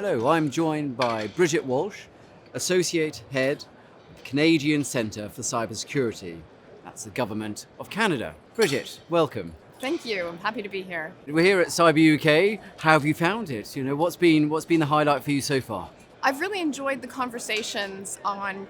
Hello, I'm joined by Bridget Walshe, Associate Head of the Canadian Centre for Cybersecurity. That's the Government of Canada. Bridget, welcome. Thank you. I'm happy to be here. We're here at CyberUK. How have you found it? What's been the highlight for you so far? I've really enjoyed the conversations on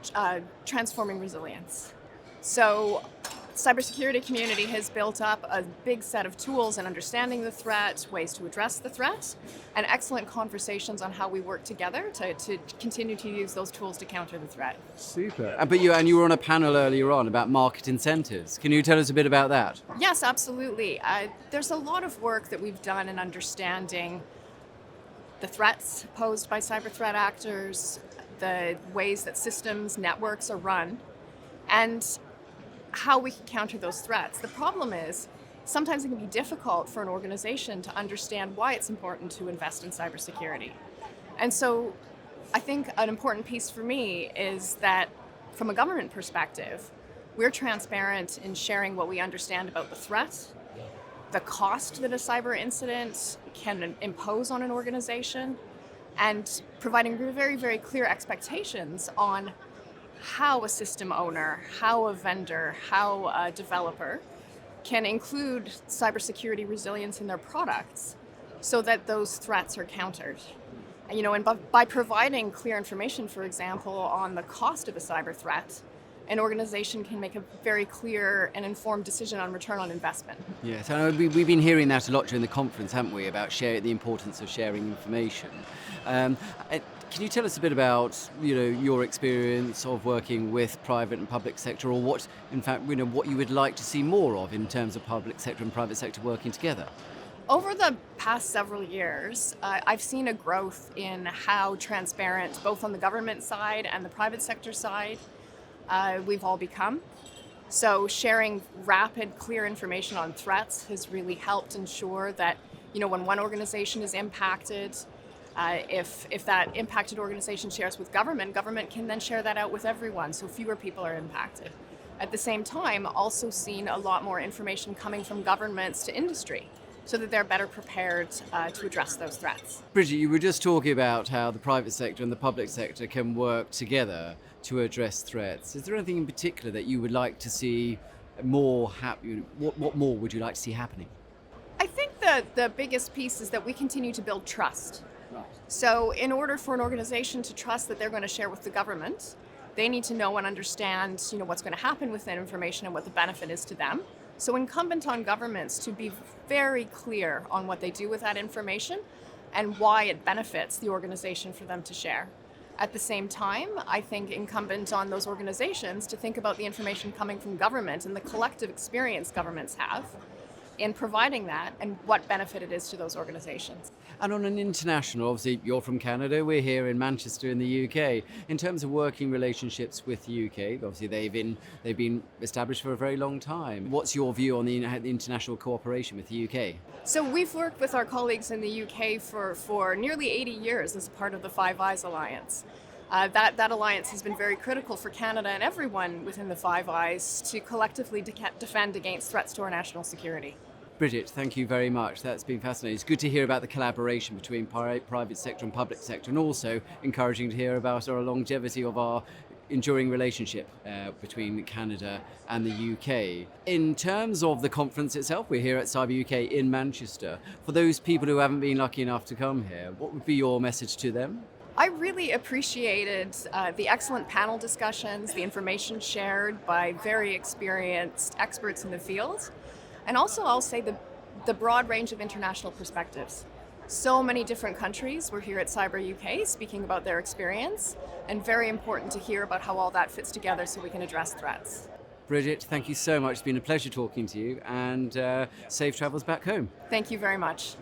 transforming resilience. So, cybersecurity community has built up a big set of tools in understanding the threat, ways to address the threat, and excellent conversations on how we work together to continue to use those tools to counter the threat. Super. But you were on a panel earlier on about market incentives. Can you tell us a bit about that? Yes, absolutely. There's a lot of work that we've done in understanding the threats posed by cyber threat actors, the ways that systems, networks are run, and how we can counter those threats. The problem is, sometimes it can be difficult for an organization to understand why it's important to invest in cybersecurity. And so I think an important piece for me is that from a government perspective, we're transparent in sharing what we understand about the threat, the cost that a cyber incident can impose on an organization, and providing very, very clear expectations on how a system owner, how a vendor, how a developer can include cybersecurity resilience in their products so that those threats are countered. And by providing clear information, for example, on the cost of a cyber threat, an organization can make a very clear and informed decision on return on investment. Yes, I know we've been hearing that a lot during the conference, haven't we, about the importance of sharing information. Can you tell us a bit about your experience of working with private and public sector, or what you would like to see more of in terms of public sector and private sector working together? Over the past several years, I've seen a growth in how transparent, both on the government side and the private sector side, we've all become. So sharing rapid, clear information on threats has really helped ensure that, when one organization is impacted, if that impacted organization shares with government can then share that out with everyone, so fewer people are impacted. At the same time, also seen a lot more information coming from governments to industry, so that they're better prepared to address those threats. Bridget, you were just talking about how the private sector and the public sector can work together to address threats. Is there anything in particular that you would like to see more happen? What more would you like to see happening? I think the biggest piece is that we continue to build trust. Right. So in order for an organization to trust that they're going to share with the government, they need to know and understand what's going to happen with that information and what the benefit is to them. So incumbent on governments to be very clear on what they do with that information and why it benefits the organization for them to share. At the same time, I think incumbent on those organizations to think about the information coming from government and the collective experience governments have in providing that and what benefit it is to those organizations. And on an international, obviously you're from Canada, we're here in Manchester in the UK. In terms of working relationships with the UK, obviously they've been established for a very long time. What's your view on the international cooperation with the UK? So we've worked with our colleagues in the UK for nearly 80 years as part of the Five Eyes Alliance. That alliance has been very critical for Canada and everyone within the Five Eyes to collectively defend against threats to our national security. Bridget, thank you very much. That's been fascinating. It's good to hear about the collaboration between private sector and public sector, and also encouraging to hear about our longevity of our enduring relationship between Canada and the UK. In terms of the conference itself, we're here at CyberUK in Manchester. For those people who haven't been lucky enough to come here, what would be your message to them? I really appreciated the excellent panel discussions, the information shared by very experienced experts in the field, and also I'll say the broad range of international perspectives. So many different countries were here at CyberUK speaking about their experience, and very important to hear about how all that fits together so we can address threats. Bridget, thank you so much. It's been a pleasure talking to you, and safe travels back home. Thank you very much.